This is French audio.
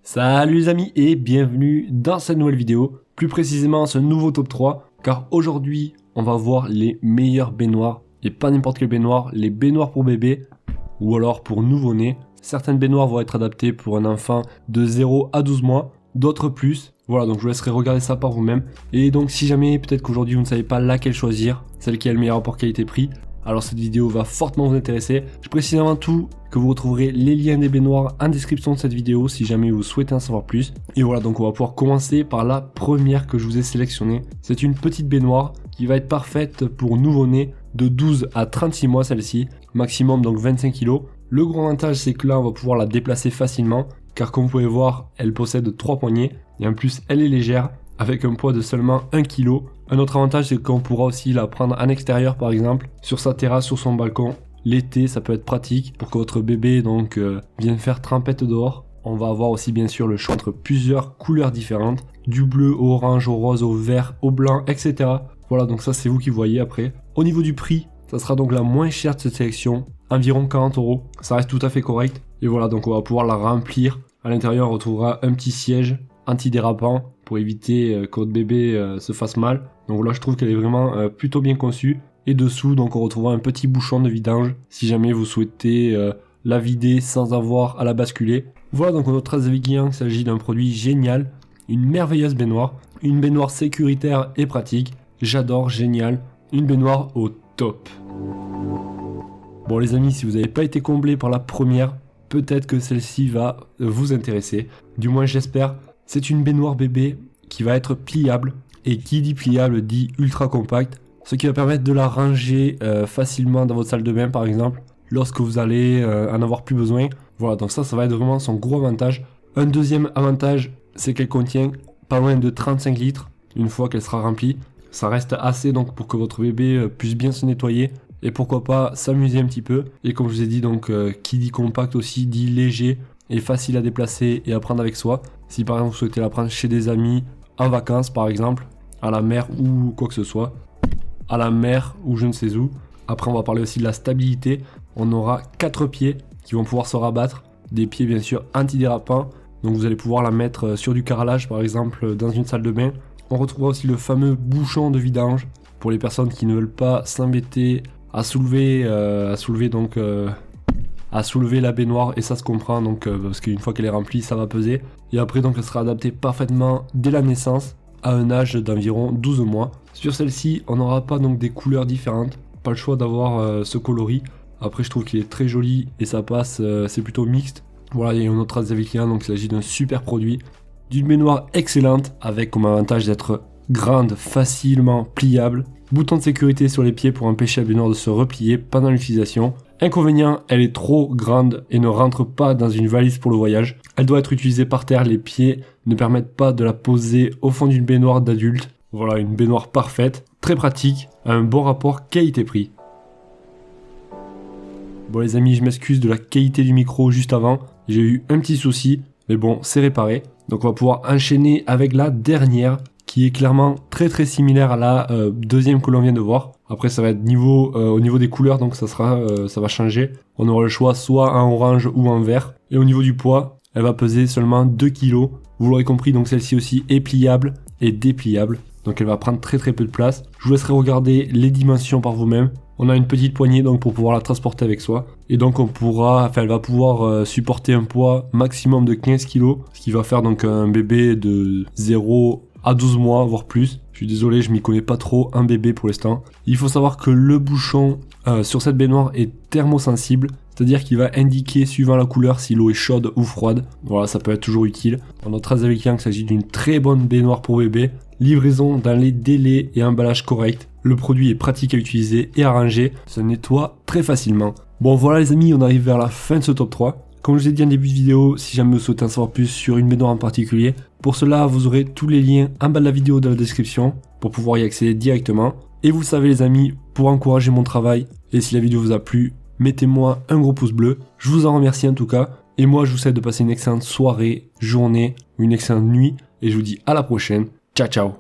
Salut les amis et bienvenue dans cette nouvelle vidéo, plus précisément ce nouveau top 3, car aujourd'hui on va voir les meilleures baignoires, et pas n'importe quelle baignoire, les baignoires pour bébé ou alors pour nouveau-né. Certaines baignoires vont être adaptées pour un enfant de 0 à 12 mois, d'autres plus. Voilà, donc je vous laisserai regarder ça par vous-même. Et donc si jamais peut-être qu'aujourd'hui vous ne savez pas laquelle choisir, celle qui a le meilleur rapport qualité-prix, alors cette vidéo va fortement vous intéresser. Je précise avant tout que vous retrouverez les liens des baignoires en description de cette vidéo si jamais vous souhaitez en savoir plus. Et voilà, donc on va pouvoir commencer par la première que je vous ai sélectionnée. C'est une petite baignoire qui va être parfaite pour nouveau-né de 12 à 36 mois celle-ci, maximum donc 25 kg. Le gros avantage c'est que là on va pouvoir la déplacer facilement, car comme vous pouvez voir elle possède 3 poignées et en plus elle est légère avec un poids de seulement 1 kg. Un autre avantage c'est qu'on pourra aussi la prendre en extérieur par exemple, sur sa terrasse, sur son balcon. L'été ça peut être pratique pour que votre bébé donc vienne faire trempette dehors. On va avoir aussi bien sûr le choix entre plusieurs couleurs différentes, du bleu au orange, au rose, au vert, au blanc, etc. Voilà, donc ça c'est vous qui voyez après. Au niveau du prix, ça sera donc la moins chère de cette sélection, environ 40 €. Ça reste tout à fait correct. Et voilà, donc on va pouvoir la remplir. À l'intérieur on retrouvera un petit siège antidérapant pour éviter que votre bébé se fasse mal. Donc là je trouve qu'elle est vraiment plutôt bien conçue. Et dessous donc on retrouvera un petit bouchon de vidange si jamais vous souhaitez la vider sans avoir à la basculer. Voilà, donc on note très évidemment qu'il s'agit d'un produit génial, une merveilleuse baignoire, une baignoire sécuritaire et pratique. J'adore, génial, une baignoire au top. Bon les amis, si vous n'avez pas été comblé par la première, peut-être que celle-ci va vous intéresser. Du moins j'espère. C'est une baignoire bébé qui va être pliable. Et qui dit pliable dit ultra compact. Ce qui va permettre de la ranger facilement dans votre salle de bain par exemple. Lorsque vous allez en avoir plus besoin. Voilà, donc ça va être vraiment son gros avantage. Un deuxième avantage, c'est qu'elle contient pas loin de 35 litres une fois qu'elle sera remplie. Ça reste assez donc pour que votre bébé puisse bien se nettoyer. Et pourquoi pas s'amuser un petit peu. Et comme je vous ai dit, donc qui dit compact aussi dit léger et facile à déplacer et à prendre avec soi. Si par exemple vous souhaitez la prendre chez des amis, en vacances par exemple, à la mer ou quoi que ce soit, à la mer ou je ne sais où. Après on va parler aussi de la stabilité. On aura 4 pieds qui vont pouvoir se rabattre. Des pieds bien sûr antidérapants. Donc vous allez pouvoir la mettre sur du carrelage par exemple dans une salle de bain. On retrouvera aussi le fameux bouchon de vidange pour les personnes qui ne veulent pas s'embêter à soulever la baignoire, et ça se comprend donc parce qu'une fois qu'elle est remplie ça va peser. Et après donc elle sera adaptée parfaitement dès la naissance à un âge d'environ 12 mois. Sur celle-ci on n'aura pas donc des couleurs différentes, pas le choix d'avoir ce coloris. Après je trouve qu'il est très joli et ça passe, c'est plutôt mixte. Voilà, il y a une autre trace avec client, donc il s'agit d'un super produit, d'une baignoire excellente avec comme avantage d'être grande, facilement pliable. Bouton de sécurité sur les pieds pour empêcher la baignoire de se replier pendant l'utilisation. Inconvénient, elle est trop grande et ne rentre pas dans une valise pour le voyage. Elle doit être utilisée par terre, les pieds ne permettent pas de la poser au fond d'une baignoire d'adulte. Voilà, une baignoire parfaite, très pratique, un bon rapport qualité-prix. Bon les amis, je m'excuse de la qualité du micro juste avant, j'ai eu un petit souci, mais bon, c'est réparé. Donc on va pouvoir enchaîner avec la dernière, qui est clairement très similaire à la deuxième que l'on vient de voir. Après ça va être au niveau des couleurs, donc ça va changer. On aura le choix soit en orange ou en vert. Et au niveau du poids, elle va peser seulement 2 kg. Vous l'aurez compris, donc celle-ci aussi est pliable et dépliable. Donc elle va prendre très peu de place. Je vous laisserai regarder les dimensions par vous-même. On a une petite poignée donc pour pouvoir la transporter avec soi. Et donc elle va pouvoir supporter un poids maximum de 15 kg. Ce qui va faire donc un bébé de 0 à 12 mois, voire plus. Je suis désolé, je m'y connais pas trop en bébé pour l'instant. Il faut savoir que le bouchon sur cette baignoire est thermosensible. C'est-à-dire qu'il va indiquer suivant la couleur si l'eau est chaude ou froide. Voilà, ça peut être toujours utile. On a très avec qu'il s'agit d'une très bonne baignoire pour bébé. Livraison dans les délais et emballage correct. Le produit est pratique à utiliser et à ranger. Ça nettoie très facilement. Bon voilà les amis, on arrive vers la fin de ce top 3. Comme je vous ai dit en début de vidéo, si jamais vous souhaitez en savoir plus sur une baignoire en particulier, pour cela vous aurez tous les liens en bas de la vidéo dans la description pour pouvoir y accéder directement. Et vous savez les amis, pour encourager mon travail et si la vidéo vous a plu, mettez-moi un gros pouce bleu. Je vous en remercie en tout cas. Et moi je vous souhaite de passer une excellente soirée, journée ou une excellente nuit. Et je vous dis à la prochaine. Ciao ciao.